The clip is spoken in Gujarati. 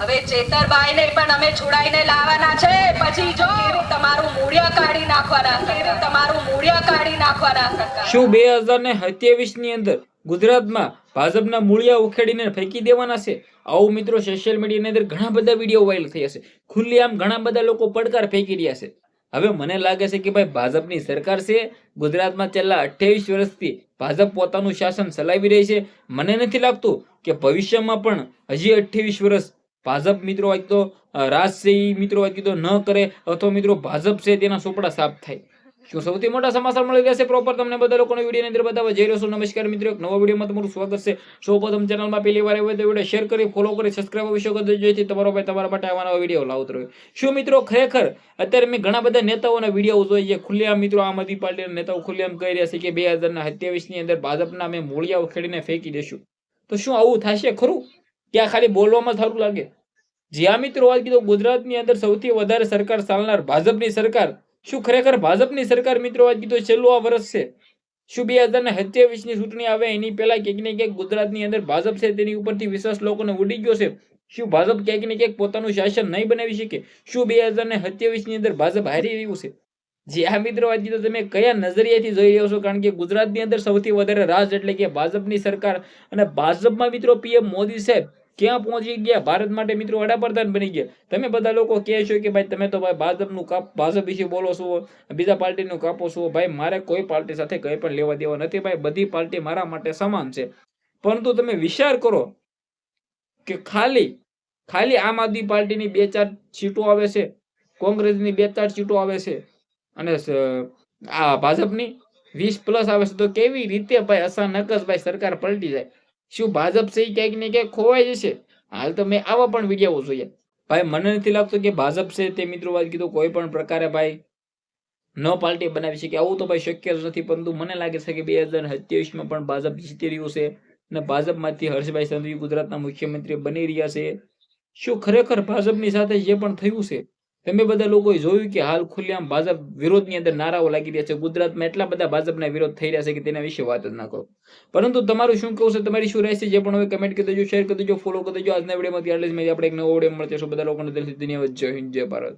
હવે ચેતરબાઈ ને પણ અમે છોડાઈને લાવવાના છે, પછી જો તમારું મૂળિયા કાઢી નાખવાના સરકાર. શું 2027 ની અંદર ગુજરાતમાં ભાજપના મૂળિયા ઉખેડીને ફેંકી દેવાના છે? આવું મિત્રો સોશિયલ મીડિયાની અંદર ઘણા બધા વિડીયો વાયરલ થયા છે. ખુલ્લેઆમ ઘણા બધા લોકો પડકાર ફેંકી રહ્યા છે. હવે મને લાગે છે કે ભાઈ ભાજપની સરકાર છે, ગુજરાતમાં છેલ્લા 28 વર્ષથી ભાજપ પોતાનું શાસન ચલાવી રહી છે. મને નથી લાગતું કે ભવિષ્યમાં પણ હજી 28 વર્ષ ભાજપ મિત્રો હોય તો રાજ છે એ મિત્રો હોય તો ન કરે, અથવા મિત્રો ભાજપ છે તેના ચોપડા સાફ થાય. શું સૌથી મોટા સમાચાર મળી રહ્યા છે પ્રોપર તમને બધા લોકોને વિડીયોની અંદર બતાવવા જઈ રહ્યો છું. નમસ્કાર મિત્રો, એક નવા વિડીયોમાં તમારું સ્વાગત છે. સૌપ્રથમ ચેનલમાં પહેલી વાર આવ્યો તો વિડીયો શેર કરી, ફોલો કરી, સબસ્ક્રાઇબ વિશે કરી દેજો, જેથી તમારો ભાઈ તમારા માટે આવા નવા વિડીયો લાવતો રહે. શું મિત્રો ખરેખર અત્યારે મેં ઘણા બધા નેતાઓના વિડીયો જોઈ છે, ખુલ્લેઆમ મિત્રો આમ આદમી પાર્ટીના નેતાઓ ખુલ્લેઆમ કહી રહ્યા છે કે 2027 ની અંદર ભાજપના અમે મૂળિયા ઉખેડીને ફેંકી દેશું. તો શું આવું થશે ખરું? ત્યાં ખાલી બોલવામાં સારું લાગે? જ્યાં મિત્રો વાત કીધું ગુજરાતની અંદર સૌથી વધારે સરકાર ચાલનાર ભાજપની સરકાર, શું ખરેખર ભાજપની સરકાર મિત્રો વાત કીધું છેલ્લું આ વર્ષ છે? શું 2027 ની ચૂંટણી આવે એની પહેલા ક્યાંક ને ક્યાંક ગુજરાતની અંદર ભાજપ છે તેની ઉપરથી વિશ્વાસ લોકોને ઉડી ગયો છે? શું ભાજપ ક્યાંક ને ક્યાંક પોતાનું શાસન નહીં બનાવી શકે? શું 2027 ની અંદર ભાજપ હારી રહ્યું છે? જે આ મિત્રો વાત કીધું તમે કયા નજરિયાથી જોઈ રહ્યો છો? કારણ કે ગુજરાતની અંદર સૌથી વધારે રાજ એટલે કે ભાજપની સરકાર, અને ભાજપમાં મિત્રો પીએમ મોદી સાહેબ ક્યાં પહોંચી ગયા? ભારત માટે મિત્રો વડાપ્રધાન બની ગયા. તમે બધા લોકો કહે છો કે ભાઈ તમે તો ભાઈ ભાજપ વિશે બોલો છો, બીજા પાર્ટીનું કાપો છો. ભાઈ મારે કોઈ પાર્ટી સાથે કંઈ પણ લેવા દેવા નથી. ભાઈ બધી પાર્ટી મારા માટે સમાન છે. પરંતુ તમે વિચાર કરો કે ખાલી આમ આદમી પાર્ટીની 2-4 સીટો આવે છે, કોંગ્રેસની 2-4 સીટો આવે છે, અને આ ભાજપની 20+ આવે છે. તો કેવી રીતે ભાઈ અચાનક જ ભાઈ સરકાર પલટી જાય? શું ભાજપ છે ક્યાંક ને ક્યાંક ખોવાઈ જશે? હાલ તો મેં આવા પણ વિડીયો જોઈએ. ભાઈ મને નથી લાગતું કે ભાજપ છે તે મિત્રો વાત કીધું કોઈ પણ પ્રકારે ભાઈ ન પાર્ટી બનાવી શકે. આવું તો ભાઈ શક્ય જ નથી. પરંતુ મને લાગે છે કે 2027 માં પણ ભાજપ જીતી રહ્યું છે, અને ભાજપમાંથી હર્ષભાઈ સંઘવી ગુજરાતના મુખ્યમંત્રી બની રહ્યા છે. શું ખરેખર ભાજપની સાથે જે પણ થયું છે, તમે બધા લોકોએ જોયું કે હાલ ખુલ્લેઆમ ભાજપ વિરોધની અંદર નારાઓ લાગી રહ્યા છે. ગુજરાતમાં એટલા બધા ભાજપના વિરોધ થઈ રહ્યા છે કે તેના વિશે વાત જ ના કરો. પરંતુ તમારું શું કહેવું છે, તમારી શું રહેશે, જે પણ હવે કમેન્ટ કરી દેજો, શેર કરી દેજો, ફોલો કરી દેજો. આજના વિડીયોમાં આપણે એક નવો વિડીયો મળશે. બધા લોકોને દિલથી ધન્યવાદ. જય હિન્દ, જય ભારત.